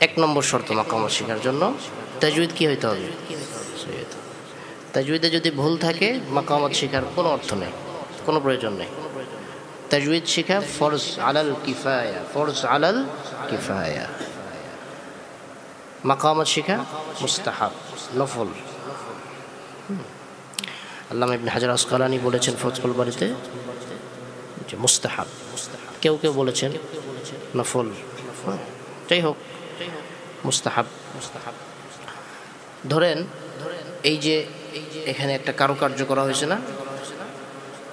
এক নম্বর শর্ত মাকামাত শেখার জন্য তাজউইদ কি হইতে হবে? তাজউইদে যদি ভুল থাকে মাকামাত শেখার কোনো অর্থ নেই, কোনো প্রয়োজন নেই। তাজউইদ শেখা ফরজ আলাল কিফায়া, ফরজ আলাল কিফায়া। মাকামাত শেখা মুস্তাহাব, নফল। আল্লামা ইবনে হাজার আসকালানী বলেছেন ফতহুল বারীতে যে মুস্তাহাব, কেউ কেউ বলেছেন নফল। যাই হোক, মুস্তাহাব। ধরেন এই যে এখানে একটা কারুকার্য করা হয়েছে না,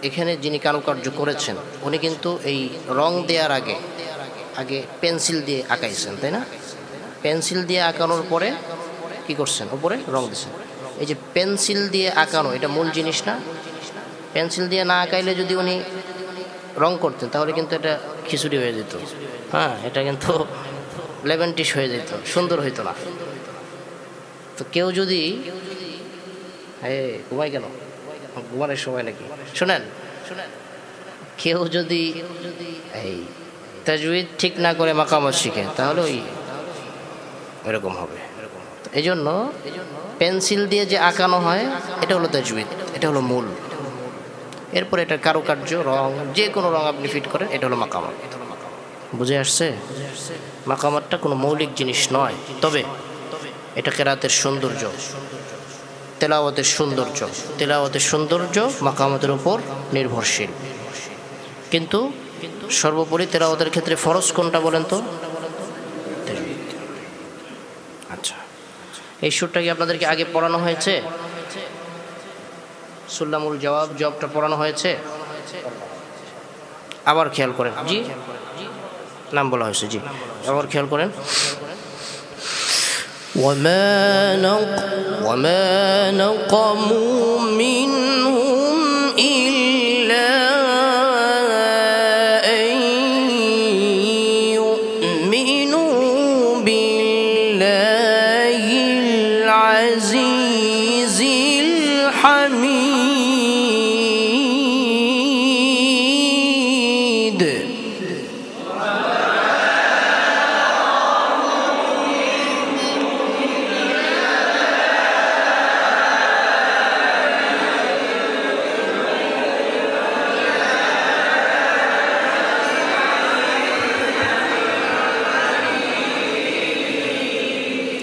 এখানে যিনি কারুকার্য করেছেন উনি কিন্তু এই রং দেওয়ার আগে আগে পেন্সিল দিয়ে আঁকাইছেন, তাই না? পেন্সিল দিয়ে আঁকানোর পরে কি করছেন? উপরে রং দিয়েছেন। এই যে পেন্সিল দিয়ে আঁকানো, এটা মূল জিনিস না? পেন্সিল দিয়ে না আঁকাইলে যদি উনি রং করতেন তাহলে কিন্তু এটা খিচুড়ি হয়ে যেত, হ্যাঁ, এটা কিন্তু লেভেন্টিশ হয়ে যেত, সুন্দর হইতো না। তো কেউ যদি ঘুমাই কেন, ঘুমানোর সময় নাকি, শোনেন, কেউ যদি এই তাজউইদ ঠিক না করে মাকামাত শিখে তাহলে ওইরকম হবে। এই জন্য পেন্সিল দিয়ে যে আঁকানো হয় এটা হলো তাজউইদ, এটা হলো মূল। এরপর এটা কারুকার্য, রং, যে কোনো রং আপনি ফিট করেন, এটা হলো মাকামাত। বুঝে আসছে? মাকামাতটা কোনো মৌলিক জিনিস নয়, তবে এটা কেরাতের সৌন্দর্য, তেলাওয়াতের সৌন্দর্য। তেলাওয়াতের সৌন্দর্য মাকামাতের উপর নির্ভরশীল। কিন্তু সর্বোপরি তেলাওয়াতের ক্ষেত্রে ফরজ কোনটা বলেন তো? আচ্ছা, এই সুরটা কি আপনাদেরকে আগে পড়ানো হয়েছে? সুল্লামুল জবাবটা পড়ানো হয়েছে? আবার খেয়াল করেন। জি, নাম বলা হয়েছে, জি, আবার খেয়াল করেন। وما نقموا منهم إلا أن يؤمنوا بالله العزيز الحميد।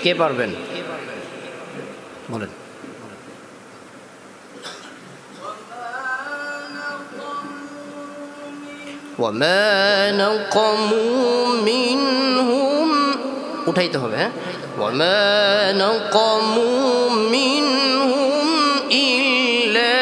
কে পারবেন বলেন? وما نقموا منهم, উঠাইতে হবে, হ্যাঁ, وما نقموا منهم إلا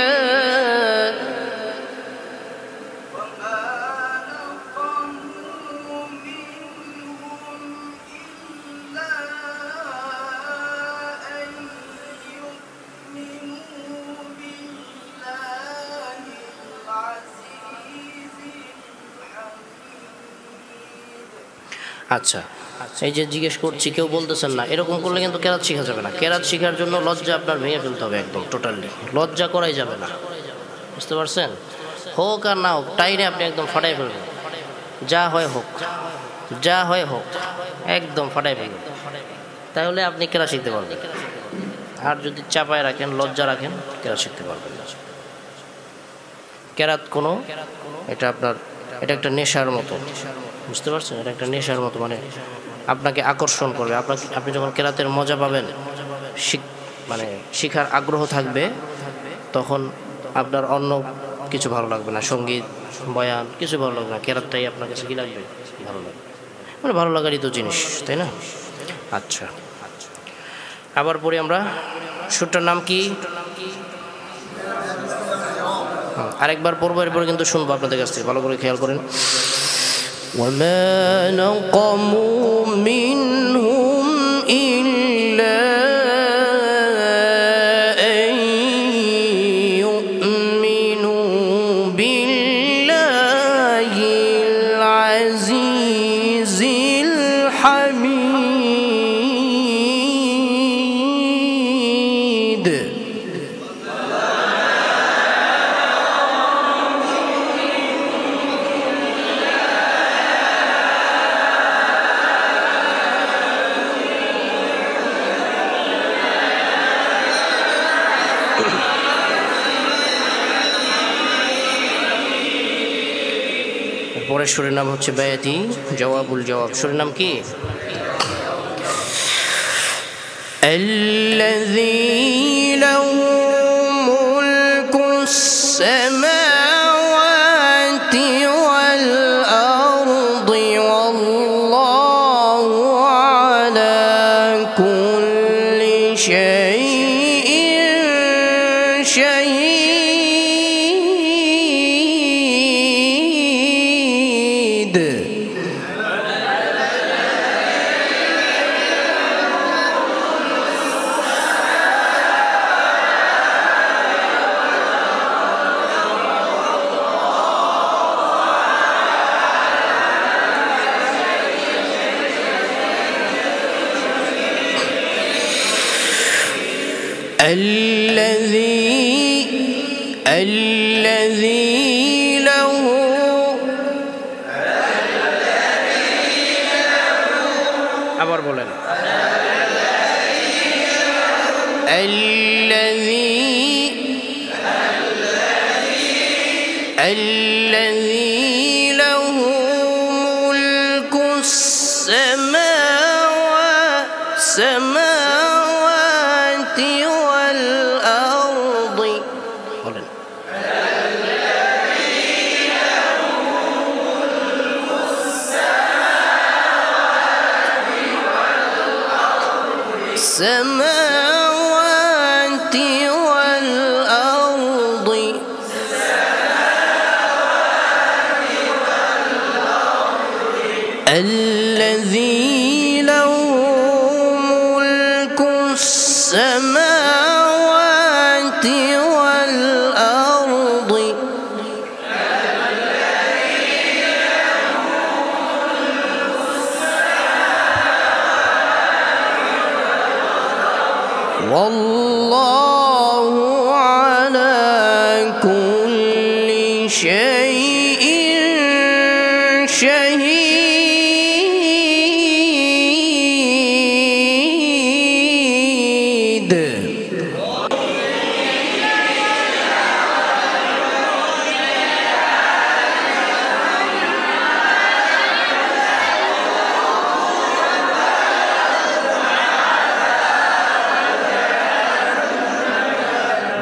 আচ্ছা, এই যে জিজ্ঞেস করছি কেউ বলতেছেন না, এরকম করলে কিন্তু কেরাত শেখা যাবে না। কেরাত শেখার জন্য লজ্জা আপনার ভেঙে ফেলতে হবে, একদম টোটালি লজ্জা করাই যাবে না। বুঝতে পারছেন? হোক আর না হোক, টাইনে আপনি একদম ফাটাই ফেলবেন, যা হয় হোক, যা হয় হোক, একদম ফাটাই ফেলবেন, তাহলে আপনি কেরাত শিখতে পারবেন। আর যদি চাপায় রাখেন, লজ্জা রাখেন, কেরাত শিখতে পারবেন না। কেরাত কোনো, এটা আপনার, এটা একটা নেশার মতো, বুঝতে পারছেন? এটা একটা নেশার মতো, মানে আপনাকে আকর্ষণ করবে। আপনি যখন কেরাতের মজা পাবেন, মানে শিখার আগ্রহ থাকবে, তখন আপনার অন্য কিছু ভালো লাগবে না, সঙ্গীত, বয়ান কিছু ভালো লাগবে না, কেরাতটাই আপনার কাছে কি লাগবে? ভালো লাগবে, মানে ভালো লাগারই তো জিনিস, তাই না? আচ্ছা, আবার পড়ি আমরা। সুরটার নাম কি? আরেকবার পড়বো, এরপরে কিন্তু শুনবো আপনাদের কাছ থেকে, ভালো করে খেয়াল করেন। وما نقموا منهم إلا أن يؤمنوا بالله العزيز الحميد। পরের সূরার নাম হচ্ছে বায়াতি জওয়াবুল জওয়াব। সূরার নাম কি? الذي له ملك السماوات والأرض والله على كل شيء شهيد. الذي له আবার বলেন الذي له ملك السماوات والأرض. বলেন السماوات والأرض الذي له ملك السماوات والأرض والله على كل شيء شهيد.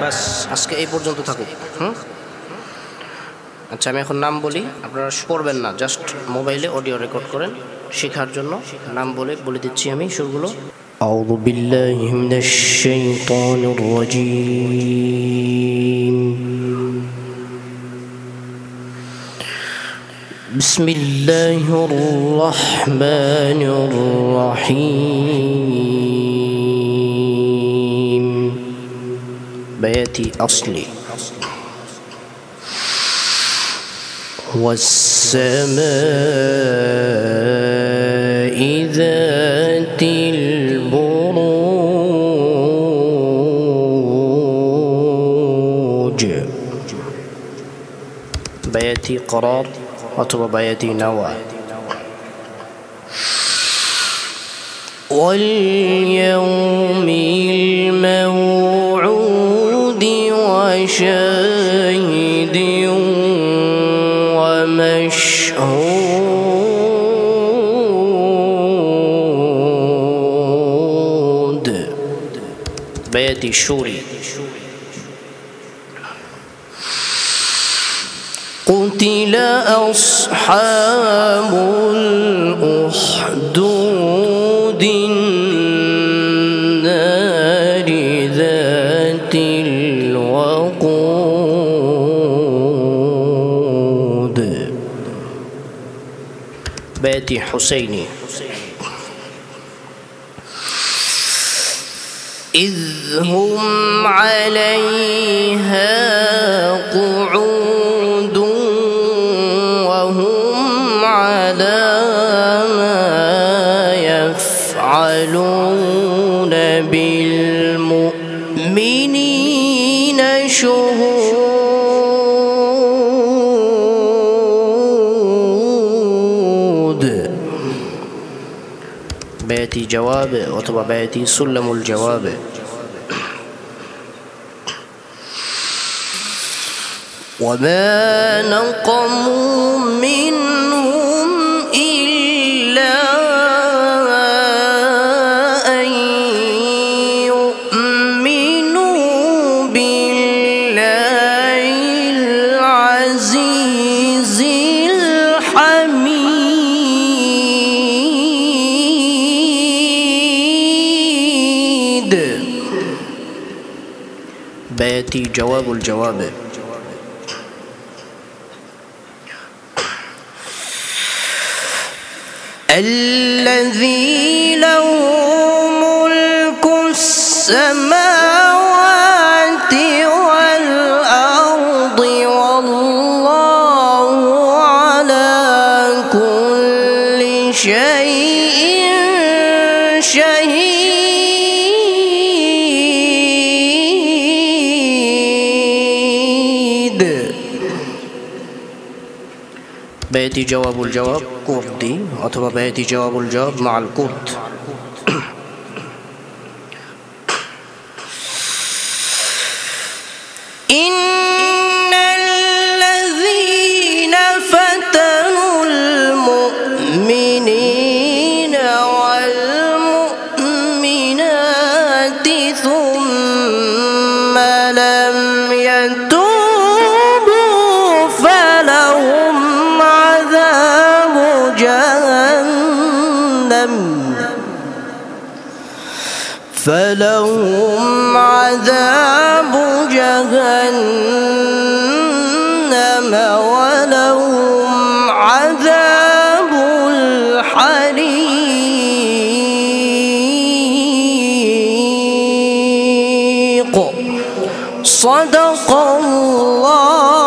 বাস আজকে এই পর্যন্ত থাকুক। আচ্ছা আমি এখন নাম বলি, আপনারা পড়বেন না, জাস্ট মোবাইলে অডিও রেকর্ড করেন শেখার জন্য। নাম বলে দিচ্ছি আমি সুরগুলো। أعوذ بالله من الشيطان الرجيم بسم الله الرحمن الرحيم. بياتي أصلي والسماء ذات البروج. بياتي قرار أطلب بياتي نوى. واليوم الموعود وشاهد ومشهود. بياتي شوري. قتل أصحاب الأخدود النار ذات الوقود. بياتي حسيني. إذ هم عليها قعود وهم على ما يفعلون بالمؤمنين شهود. بياتي جواب أو بياتي سلم الجواب. وما نقموا منهم بيأتي جواب الجواب. الذي له ملك السماوات والأرض والله على كل شيء شهيد. بيأتي جواب الجواب كردي أثم بيأتي جواب الجواب مع الكرد. إن الذين فتنوا المؤمنين والمؤمنات ثم لم يتوبوا فلهم عذاب جهنم ولهم عذاب الحريق. صدق الله.